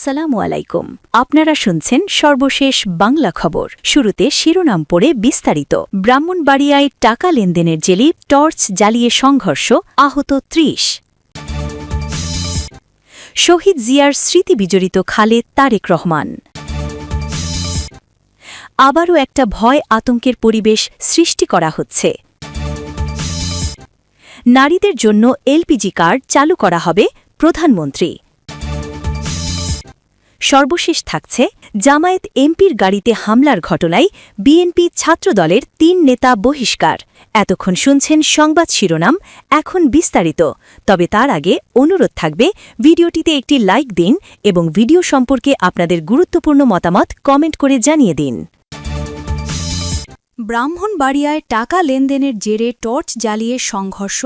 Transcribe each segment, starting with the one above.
আসসালামু আলাইকুম। আপনারা শুনছেন সর্বশেষ বাংলা খবর। শুরুতে শিরোনাম পড়ে বিস্তারিত। ব্রাহ্মণবাড়িয়ায় টাকা লেনদেনের জেলে টর্চ জ্বালিয়ে সংঘর্ষ, আহত ৩০। শহীদ জিয়ার স্মৃতি বিজড়িত খালে তারেক রহমান। আবারও একটা ভয় আতঙ্কের পরিবেশ সৃষ্টি করা হচ্ছে। নারীদের জন্য এলপিজি কার্ড চালু করা হবে, প্রধানমন্ত্রী। সর্বশেষ থাকছে জামায়াত এমপির গাড়িতে হামলার ঘটনায় বিএনপি ছাত্রদলের ৩ নেতা বহিষ্কার। এতক্ষণ শুনছেন সংবাদ শিরোনাম, এখন বিস্তারিত। তবে তার আগে অনুরোধ থাকবে ভিডিওটিতে একটি লাইক দিন এবং ভিডিও সম্পর্কে আপনাদের গুরুত্বপূর্ণ মতামত কমেন্ট করে জানিয়ে দিন। ব্রাহ্মণবাড়িয়ায় টাকা লেনদেনের জেরে টর্চ জ্বালিয়ে সংঘর্ষ,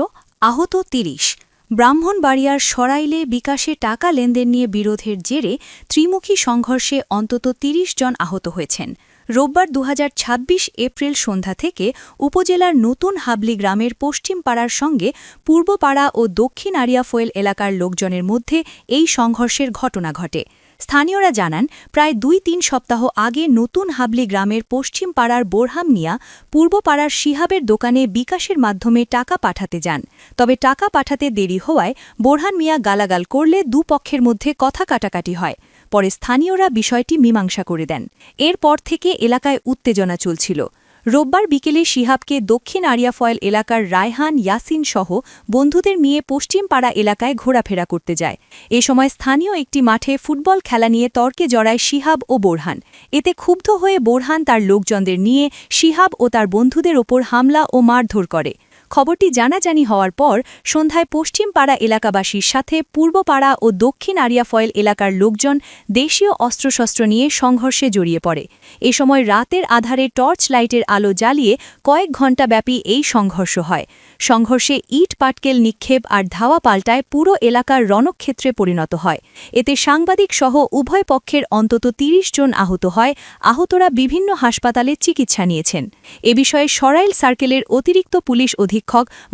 আহত ৩০। ব্রাহ্মণবাড়িয়ার সরাইলে বিকাশে টাকা লেনদেন নিয়ে বিরোধের জেরে ত্রিমুখী সংঘর্ষে অন্তত ৩০ জন আহত হয়েছেন। রোববার ২৬ এপ্রিল সন্ধ্যা থেকে উপজেলার নতুন হাবলি গ্রামের পশ্চিম পাড়ার সঙ্গে পূর্বপাড়া ও দক্ষিণ আরিয়াফোয়েল এলাকার লোকজনের মধ্যে এই সংঘর্ষের ঘটনা ঘটে। স্থানীয়রা জানান, প্রায় ২-৩ সপ্তাহ আগে নতুন হাবলি গ্রামের পশ্চিম পাড়ার বোরহাম মিয়া পূর্বপাড়ার শিহাবের দোকানে বিকাশের মাধ্যমে টাকা পাঠাতে যান। তবে টাকা পাঠাতে দেরি হওয়ায় বোরহান মিয়া গালাগাল করলে দুপক্ষের মধ্যে কথা কাটাকাটি হয়। পরে স্থানীয়রা বিষয়টি মীমাংসা করে দেন। এরপর থেকে এলাকায় উত্তেজনা চলছিল। রোববার বিকেলে শিহাবকে দক্ষিণ আরিয়াফয়েল এলাকার রায়হান ইয়াসিন সহ বন্ধুদের নিয়ে পশ্চিমপাড়া এলাকায় ঘোরাফেরা করতে যায়। এ সময় স্থানীয় একটি মাঠে ফুটবল খেলা নিয়ে তর্কে জড়ায় শিহাব ও বোরহান। এতে ক্ষুব্ধ হয়ে বোরহান তার লোকজনদের নিয়ে শিহাব ও তার বন্ধুদের ওপর হামলা ও মারধর করে। খবরটি জানাজানি হওয়ার পর সন্ধ্যায় পশ্চিমপাড়া এলাকাবাসীর সাথে পূর্বপাড়া ও দক্ষিণ আরিয়াফয়েল এলাকার লোকজন দেশীয় অস্ত্রশস্ত্র নিয়ে সংঘর্ষে জড়িয়ে পড়ে। এ সময় রাতের আধারে টর্চ লাইটের আলো জ্বালিয়ে কয়েক ঘণ্টাব্যাপী এই সংঘর্ষ হয়। সংঘর্ষে ইট পাটকেল নিক্ষেপ আর ধাওয়া পাল্টায় পুরো এলাকার রণক্ষেত্রে পরিণত হয়। এতে সাংবাদিক সহ উভয় পক্ষের অন্তত ৩০ জন আহত হয়। আহতরা বিভিন্ন হাসপাতালে চিকিৎসা নিয়েছেন। এ বিষয়ে সরাইল সার্কেলের অতিরিক্ত পুলিশ অধীক্ষক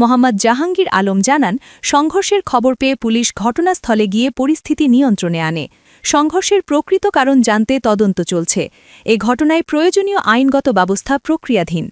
মোহাম্মদ জাহাঙ্গীর আলম জানান, সংঘর্ষের খবর পেয়ে পুলিশ ঘটনাস্থলে গিয়ে পরিস্থিতি নিয়ন্ত্রণে আনে। সংঘর্ষের প্রকৃত কারণ জানতে তদন্ত চলছে। এ ঘটনায় প্রয়োজনীয় আইনগত ব্যবস্থা প্রক্রিয়াধীন।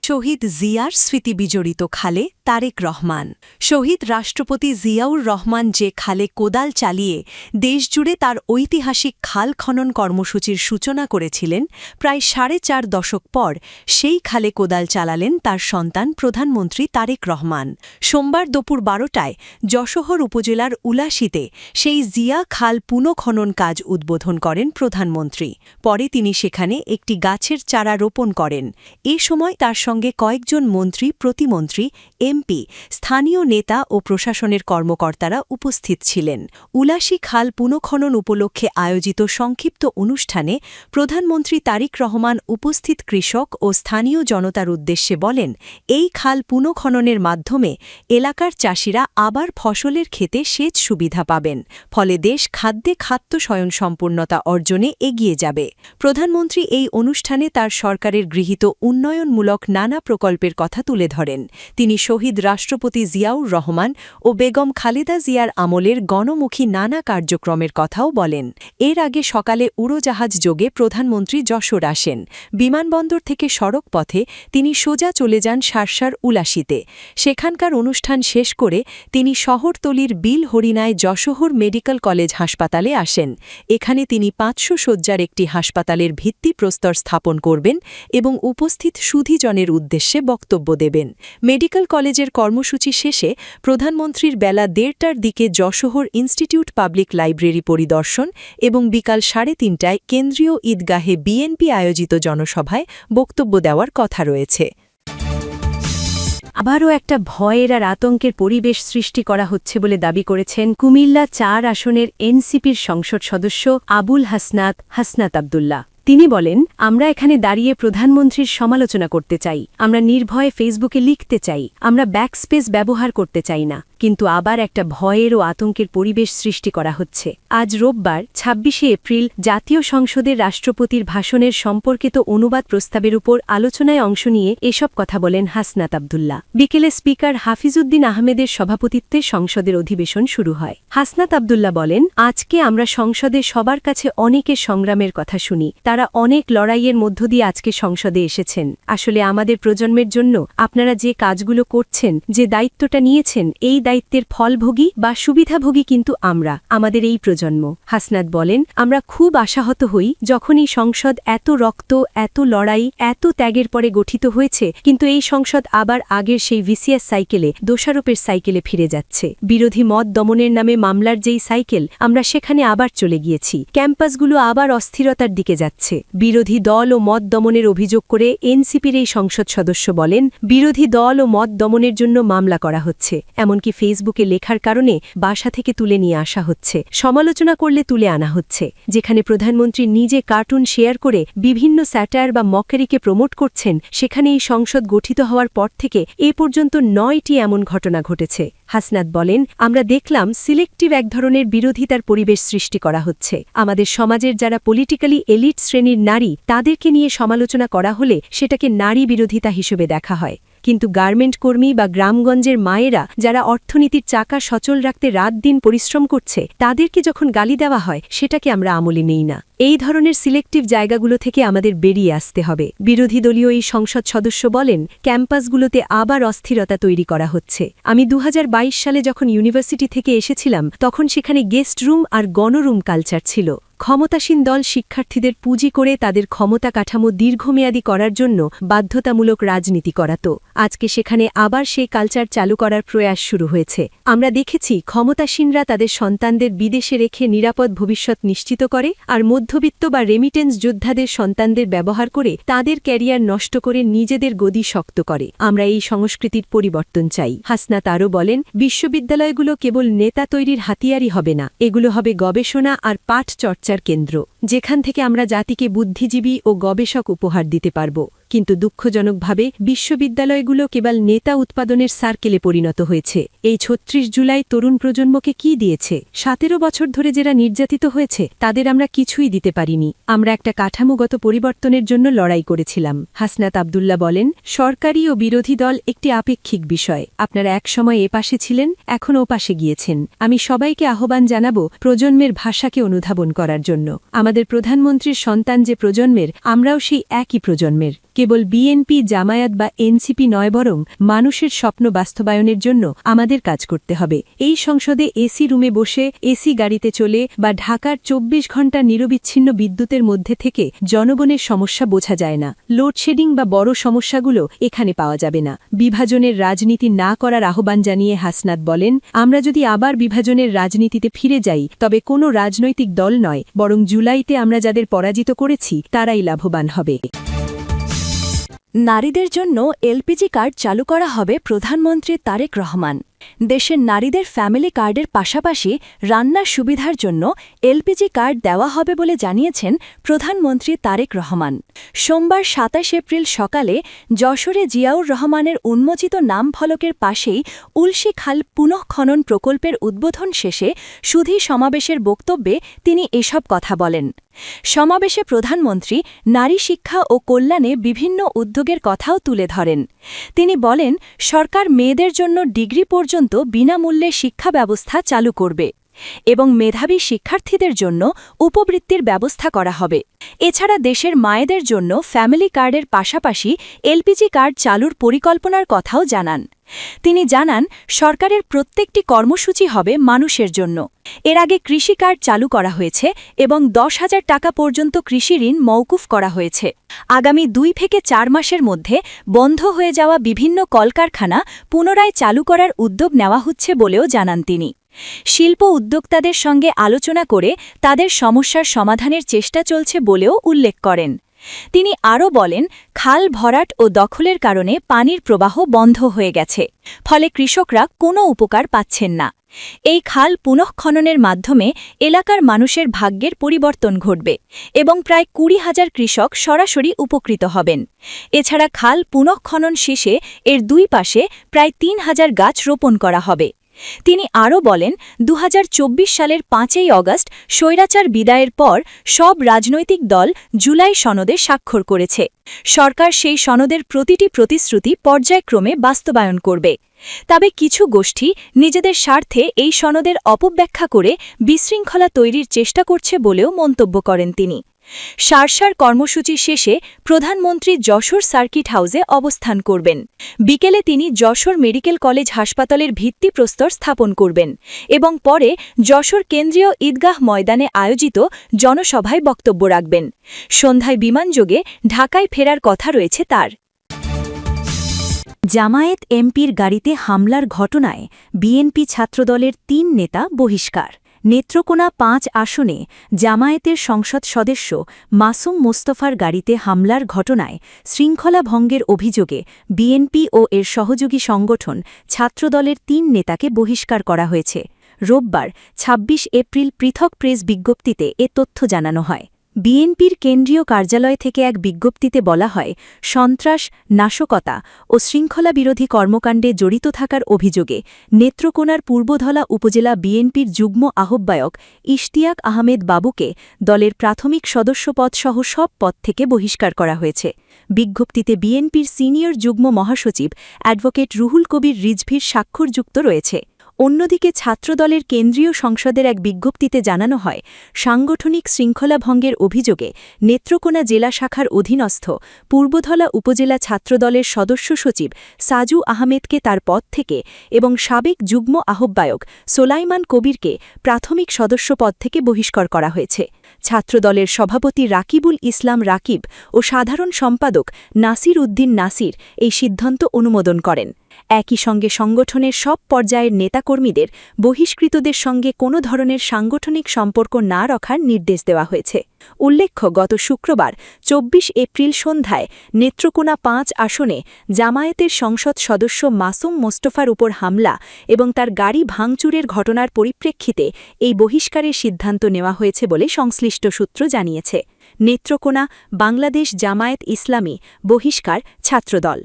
শহীদ জিয়ার স্মৃতি বিজড়িত খালে তারেক রহমান। শহীদ রাষ্ট্রপতি জিয়াউর রহমান যে খালে কোদাল চালিয়ে দেশজুড়ে তার ঐতিহাসিক খাল খনন কর্মসূচির সূচনা করেছিলেন, প্রায় ৪.৫ দশক পর সেই খালে কোদাল চালালেন তার সন্তান প্রধানমন্ত্রী তারেক রহমান। সোমবার দুপুর ১২টায় যশোহর উপজেলার উলাশীতে সেই জিয়া খাল পুনঃখনন কাজ উদ্বোধন করেন প্রধানমন্ত্রী। পরে তিনি সেখানে একটি গাছের চারা রোপণ করেন। এ সময় তার সঙ্গে কয়েকজন মন্ত্রী, প্রতিমন্ত্রী, এমপি, স্থানীয় নেতা ও প্রশাসনের কর্মকর্তারা উপস্থিত ছিলেন। উলাশী খাল পুনঃখনন উপলক্ষে আয়োজিত সংক্ষিপ্ত অনুষ্ঠানে প্রধানমন্ত্রী তারেক রহমান উপস্থিত কৃষক ও স্থানীয় জনতার উদ্দেশ্যে বলেন, এই খাল পুনঃখননের মাধ্যমে এলাকার চাষিরা আবার ফসলের ক্ষেতে সেচ সুবিধা পাবেন। ফলে দেশ খাদ্যে স্বয়ংসম্পূর্ণতা অর্জনে এগিয়ে যাবে। প্রধানমন্ত্রী এই অনুষ্ঠানে তার সরকারের গৃহীত উন্নয়নমূলক নানা প্রকল্পের কথা তুলে ধরেন। তিনি শহীদ রাষ্ট্রপতি জিয়াউর রহমান ও বেগম খালেদা জিয়ার আমলের গণমুখী নানা কার্যক্রমের কথাও বলেন। এর আগে সকালে উড়োজাহাজ যোগে প্রধানমন্ত্রী যশোর আসেন। বিমানবন্দর থেকে সড়ক পথে তিনি সোজা চলে যান শার্শার উলাশীতে। সেখানকার অনুষ্ঠান শেষ করে তিনি শহরতলির বিল হরিণায় যশোহর মেডিকেল কলেজ হাসপাতালে আসেন। এখানে তিনি ৫০০ শয্যার একটি হাসপাতালের ভিত্তিপ্রস্তর স্থাপন করবেন এবং উপস্থিত সুধীজনের উদ্দেশ্যে বক্তব্য দেবেন। মেডিকেল কলেজের কর্মসূচি শেষে প্রধানমন্ত্রীর বেলা ১:৩০টার দিকে যশোহর ইনস্টিটিউট পাবলিক লাইব্রেরি পরিদর্শন এবং বিকাল ৩:৩০টায় কেন্দ্রীয় ঈদগাহে বিএনপি আয়োজিত জনসভায় বক্তব্য দেওয়ার কথা রয়েছে। আবারও একটা ভয়ের আর আতঙ্কের পরিবেশ সৃষ্টি করা হচ্ছে বলে দাবি করেছেন কুমিল্লা ৪ আসনের এনসিপির সংসদ সদস্য আবুল হাসনাত আবদুল্লাহ। তিনি বলেন, আমরা এখানে দাঁড়িয়ে প্রধানমন্ত্রীর সমালোচনা করতে চাই, আমরা নির্ভয়ে ফেসবুকে লিখতে চাই, আমরা ব্যাকস্পেস ব্যবহার করতে চাই না। কিন্তু আবার একটা ভয়ের ও আতঙ্কের পরিবেশ সৃষ্টি করা হচ্ছে। আজ রোববার ২৬শে এপ্রিল জাতীয় সংসদের রাষ্ট্রপতির ভাষণের সম্পর্কিত অনুবাদ প্রস্তাবের উপর আলোচনায় অংশ নিয়ে এসব কথা বলেন হাসনাত আব্দুল্লাহ। বিকেলে স্পিকার হাফিজউদ্দিন আহমেদের সভাপতিত্বে সংসদের অধিবেশন শুরু হয়। হাসনাত আব্দুল্লাহ বলেন, আজকে আমরা সংসদে সবার কাছে অনেকের সংগ্রামের কথা শুনি। তারা অনেক লড়াইয়ের মধ্য দিয়ে আজকে সংসদে এসেছেন। আসলে আমাদের প্রজন্মের জন্য আপনারা যে কাজগুলো করছেন, যে দায়িত্বটা নিয়েছেন, এই দায়িত্বের ফলভোগী বা সুবিধাভোগী কিন্তু আমরা, আমাদের এই প্রজন্ম। হাসনাত বলেন, আমরা খুব আশাহত হই যখন এই সংসদ এত রক্ত, এত লড়াই, এত ত্যাগের পরে গঠিত হয়েছে, কিন্তু এই সংসদ আবার আগের সেই ভিসিএস সাইকেলে, দোষারোপের সাইকেলে ফিরে যাচ্ছে। বিরোধী মত দমনের নামে মামলার যেই সাইকেল, আমরা সেখানে আবার চলে গিয়েছি। ক্যাম্পাসগুলো আবার অস্থিরতার দিকে যাচ্ছে। বিরোধী দল ও মত দমনের অভিযোগ করে এনসিপির এই সংসদ সদস্য বলেন, বিরোধী দল ও মত দমনের জন্য মামলা করা হচ্ছে। এমনকি ফেসবুকে লেখার কারণে বাসা থেকে তুলে নিয়ে আসা হচ্ছে। সমালোচনা করলে তুলে আনা হচ্ছে। যেখানে প্রধানমন্ত্রী নিজে কার্টুন শেয়ার করে বিভিন্ন স্যাটায়ার বা মক্কেরিকে প্রমোট করছেন, সেখানে এই সংসদ গঠিত হওয়ার পর থেকে এ পর্যন্ত ৯টি এমন ঘটনা ঘটেছে। হাসনাত বলেন, আমরা দেখলাম সিলেক্টিভ এক ধরনের বিরোধিতার পরিবেশ সৃষ্টি করা হচ্ছে। আমাদের সমাজের যারা পলিটিক্যালি এলিট শ্রেণীর নারী, তাদেরকে নিয়ে সমালোচনা করা হলে সেটাকে নারী বিরোধিতা হিসেবে দেখা হয়। কিন্তু গার্মেন্ট কর্মী বা গ্রামগঞ্জের মায়েরা যারা অর্থনীতির চাকা সচল রাখতে রাত দিন পরিশ্রম করছে, তাদেরকে যখন গালি দেওয়া হয়, সেটাকে আমরা আমলে নেই না। এই ধরনের সিলেক্টিভ জায়গাগুলো থেকে আমাদের বেরিয়ে আসতে হবে। বিরোধী দলীয় এই সংসদ সদস্য বলেন, ক্যাম্পাসগুলোতে আবার অস্থিরতা তৈরি করা হচ্ছে। আমি ২০২২ সালে যখন ইউনিভার্সিটি থেকে এসেছিলাম, তখন সেখানে গেস্ট রুম আর গণরুম কালচার ছিল। ক্ষমতাসীন দল শিক্ষার্থীদের পুঁজি করে তাদের ক্ষমতা কাঠামো দীর্ঘমেয়াদী করার জন্য বাধ্যতামূলক রাজনীতি করাত। আজকে সেখানে আবার সেই কালচার চালু করার প্রয়াস শুরু হয়েছে। আমরা দেখেছি ক্ষমতাসীনরা তাদের সন্তানদের বিদেশে রেখে নিরাপদ ভবিষ্যৎ নিশ্চিত করে, আর মধ্যবিত্ত বা রেমিটেন্স যোদ্ধাদের সন্তানদের ব্যবহার করে তাদের ক্যারিয়ার নষ্ট করে নিজেদের গদি শক্ত করে। আমরা এই সংস্কৃতির পরিবর্তন চাই। হাসনাত আরও বলেন, বিশ্ববিদ্যালয়গুলো কেবল নেতা তৈরির হাতিয়ারই হবে না, এগুলো হবে গবেষণা আর পাঠ চর্চার কেন্দ্র, যেখান থেকে আমরা জাতিকে বুদ্ধিজীবী ও গবেষক উপহার দিতে পারব। কিন্তু দুঃখজনকভাবে বিশ্ববিদ্যালয়গুলো কেবল নেতা উৎপাদনের সার্কেলে পরিণত হয়েছে। এই ৩৬ জুলাই তরুণ প্রজন্মকে কি দিয়েছে? ১৭ বছর ধরে যারা নির্যাতিত হয়েছে, তাদের আমরা কিছুই দিতে পারিনি। আমরা একটা কাঠামোগত পরিবর্তনের জন্য লড়াই করেছিলাম। হাসনাত আব্দুল্লাহ বলেন, সরকারি ও বিরোধী দল একটি আপেক্ষিক বিষয়। আপনারা একসময় এ পাশে ছিলেন, এখন ও পাশে গিয়েছেন। আমি সবাইকে আহ্বান জানাব প্রজন্মের ভাষাকে অনুধাবন করার জন্য। আমাদের প্রধানমন্ত্রীর সন্তান যে প্রজন্মের, আমরাও সেই একই প্রজন্মের। কেবল বিএনপি, জামায়াত বা এনসিপি নয়, বরং মানুষের স্বপ্ন বাস্তবায়নের জন্য আমাদের কাজ করতে হবে। এই সংসদে এসি রুমে বসে, এসি গাড়িতে চলে বা ঢাকার ২৪ ঘণ্টা নিরবিচ্ছিন্ন বিদ্যুতের মধ্যে থেকে জনগণের সমস্যা বোঝা যায় না। লোডশেডিং বা বড় সমস্যাগুলো এখানে পাওয়া যাবে না। বিভাজনের রাজনীতি না করার আহ্বান জানিয়ে হাসনাত বলেন, আমরা যদি আবার বিভাজনের রাজনীতিতে ফিরে যাই, তবে কোনো রাজনৈতিক দল নয়, বরং জুলাইতে আমরা যাদের পরাজিত করেছি, তারাই লাভবান হবে। নারীদের জন্য এলপিজি কার্ড চালু করা হবে প্রধানমন্ত্রী তারেক রহমান। দেশের নারীদের ফ্যামিলি কার্ডের পাশাপাশি রান্নার সুবিধার জন্য এলপিজি কার্ড দেওয়া হবে বলে জানিয়েছেন প্রধানমন্ত্রী তারেক রহমান। সোমবার ২৭ এপ্রিল সকালে যশোরে জিয়াউর রহমানের উন্মোচিত নামফলকের পাশেই উলশি খাল পুনঃখনন প্রকল্পের উদ্বোধন শেষে সুধী সমাবেশের বক্তব্যে তিনি এসব কথা বলেন। সমাবেশে প্রধানমন্ত্রী নারী শিক্ষা ও কল্যাণে বিভিন্ন উদ্যোগের কথাও তুলে ধরেন। তিনি বলেন, সরকার মেয়েদের জন্য ডিগ্রি পর্যন্ত বিনামূল্যে শিক্ষা ব্যবস্থা চালু করবে এবং মেধাবী শিক্ষার্থীদের জন্য উপবৃত্তির ব্যবস্থা করা হবে। এছাড়া দেশের মায়েদের জন্য ফ্যামিলি কার্ডের পাশাপাশি এলপিজি কার্ড চালুর পরিকল্পনার কথাও জানান। তিনি জানান, সরকারের প্রত্যেকটি কর্মসূচি হবে মানুষের জন্য। এর আগে কৃষি কার্ড চালু করা হয়েছে এবং ১০,০০০ টাকা পর্যন্ত কৃষি ঋণ মওকুফ করা হয়েছে। আগামী ২ থেকে ৪ মাসের মধ্যে বন্ধ হয়ে যাওয়া বিভিন্ন কলকারখানা পুনরায় চালু করার উদ্যোগ নেওয়া হচ্ছে বলেও জানান তিনি। শিল্প উদ্যোক্তাদের সঙ্গে আলোচনা করে তাদের সমস্যার সমাধানের চেষ্টা চলছে বলেও উল্লেখ করেন। তিনি আরও বলেন, খাল ভরাট ও দখলের কারণে পানির প্রবাহ বন্ধ হয়ে গেছে, ফলে কৃষকরা কোনো উপকার পাচ্ছেন না। এই খাল পুনঃখননের মাধ্যমে এলাকার মানুষের ভাগ্যের পরিবর্তন ঘটবে এবং প্রায় ২০,০০০ কৃষক সরাসরি উপকৃত হবেন। এছাড়া খাল পুনঃখনন শেষে এর দুই পাশে প্রায় ৩,০০০ গাছ রোপণ করা হবে। তিনি আরও বলেন 2024 সালের 5ই অগস্ট স্বৈরাচার বিদায়ের পর সব রাজনৈতিক দল জুলাই সনদে স্বাক্ষর করেছে। সরকার সেই সনদের প্রতিটি প্রতিশ্রুতি পর্যায়ক্রমে বাস্তবায়ন করবে। তবে কিছু গোষ্ঠী নিজেদের স্বার্থে এই সনদের অপব্যাখ্যা করে বিশৃঙ্খলা তৈরির চেষ্টা করছে বলেও মন্তব্য করেন তিনি। সারসার কর্মসূচি শেষে প্রধানমন্ত্রী যশোর সার্কিট হাউসে অবস্থান করবেন। বিকেলে তিনি যশোর মেডিকেল কলেজ হাসপাতালের ভিত্তিপ্রস্তর স্থাপন করবেন এবং পরে যশোর কেন্দ্রীয় ঈদগাহ ময়দানে আয়োজিত জনসভায় বক্তব্য রাখবেন। সন্ধ্যায় বিমানযোগে ঢাকায় ফেরার কথা রয়েছে তার। জামায়াত এমপির গাড়িতে হামলার ঘটনায় বিএনপি ছাত্রদলের 3 নেতা বহিষ্কার। নেত্রকোনা 5 আসনে জামায়াতের সংসদ সদস্য মাসুম মোস্তফার গাড়িতে হামলার ঘটনায় শৃঙ্খলা ভঙ্গের অভিযোগে বিএনপি ও এর সহযোগী সংগঠন ছাত্রদলের 3 নেতাকে বহিষ্কার করা হয়েছে। রোববার ২৬ এপ্রিল পৃথক প্রেস বিজ্ঞপ্তিতে এ তথ্য জানানো হয়। বিএনপির কেন্দ্রীয় কার্যালয় থেকে এক বিজ্ঞপ্তিতে বলা হয়, সন্ত্রাস, নাশকতা ও শৃঙ্খলা বিরোধী কর্মকাণ্ডে জড়িত থাকার অভিযোগে নেত্রকোনার পূর্বধলা উপজেলা বিএনপির যুগ্ম আহ্বায়ক ইশতিয়াক আহমেদ বাবুকে দলের প্রাথমিক সদস্যপদসহ সব পদ থেকে বহিষ্কার করা হয়েছে। বিজ্ঞপ্তিতে বিএনপির সিনিয়র যুগ্ম মহাসচিব অ্যাডভোকেট রুহুল কবির রিজভির স্বাক্ষরযুক্ত রয়েছে। অন্যদিকে ছাত্রদলের কেন্দ্রীয় সংসদের এক বিজ্ঞপ্তিতে জানানো হয়, সাংগঠনিক শৃঙ্খলা ভঙ্গের অভিযোগে নেত্রকোনা জেলা শাখার অধীনস্থ পূর্বধলা উপজেলা ছাত্রদলের সদস্য সচিব সাজু আহমেদকে তার পদ থেকে এবং সাবেক যুগ্ম আহ্বায়ক সোলাইমান কবিরকে প্রাথমিক সদস্য পদ থেকে বহিষ্কার করা হয়েছে। ছাত্রদলের সভাপতি রাকিবুল ইসলাম রাকিব ও সাধারণ সম্পাদক নাসির উদ্দিন নাসির এই সিদ্ধান্ত অনুমোদন করেন। একই সঙ্গে সংগঠনের সব পর্যায়ের নেতাকর্মীদের বহিষ্কৃতদের সঙ্গে কোনো ধরনের সাংগঠনিক সম্পর্ক না রাখার নির্দেশ দেওয়া হয়েছে। উল্লেখ্য, গত শুক্রবার ২৪ এপ্রিল সন্ধ্যায় নেত্রকোনা 5 আসনে জামায়াতের সংসদ সদস্য মাসুম মোস্তফার উপর হামলা এবং তার গাড়ি ভাঙচুরের ঘটনার পরিপ্রেক্ষিতে এই বহিষ্কারের সিদ্ধান্ত নেওয়া হয়েছে বলে সংশ্লিষ্ট সূত্র জানিয়েছে। নেত্রকোনা বাংলাদেশ জামায়াত ইসলামী বহিষ্কার ছাত্রদল।